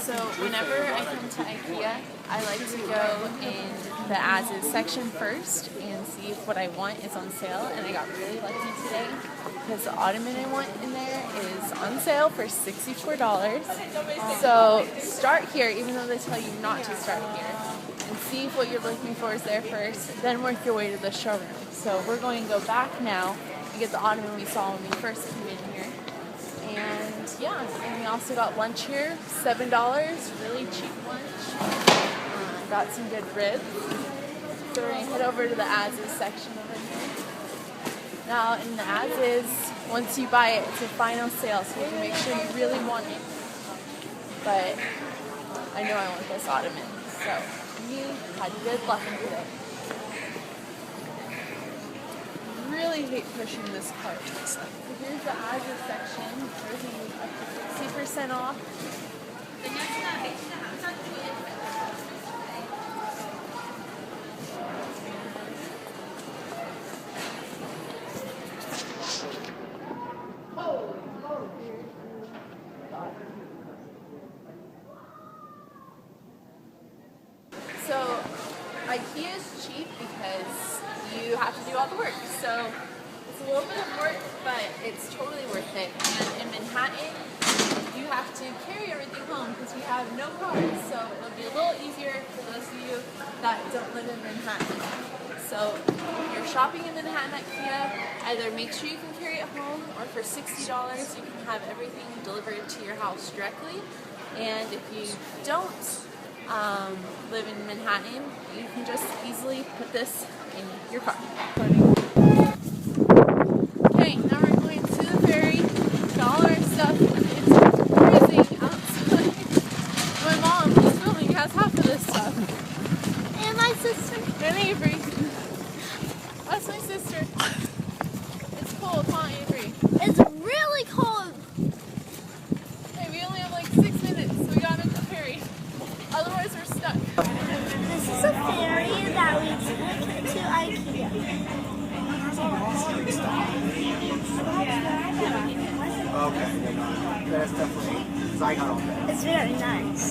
So whenever I come to Ikea, I like to go in the as-is section first and see if what I want is on sale. And I got really lucky today because the ottoman I want in there is on sale for $64. So start here, even though they tell you not to start here, and see if what you're looking for is there first. Then work your way to the showroom. So we're going to go back now and get the ottoman we saw when we first came in here. And yeah, and we also got lunch here, $7, really cheap lunch. Got some good ribs. So we're going to head over to the as-is section over here. Now in the as-is, once you buy it, it's a final sale, so you can make sure you really want it. But I know I want this ottoman, so we had good luck today. Really hate pushing this cart. So here's the as-is section. Everything is up to 60% off. So Ikea is cheap because you have to do all the work. So it's a little bit of work, but it's totally worth it. And in Manhattan, you have to carry everything home because we have no cars. So it'll be a little easier for those of you that don't live in Manhattan. So if you're shopping in Manhattan at Ikea, either make sure you can carry it home, or for $60 you can have everything delivered to your house directly. And if you don't live in Manhattan, you can just easily put this in your car. Okay, now we're going to the ferry. Got all our stuff. It's freezing outside. My mom, who's filming, has half of this stuff. And my sister. And Avery. That's my sister. It's cold, huh, Avery? It's really cold. Hey, we only have like 6 minutes, so we gotta make the ferry. Otherwise, we're stuck. This is a ferry that we took to Ikea. Okay, that's definitely. I got all that. It's very nice.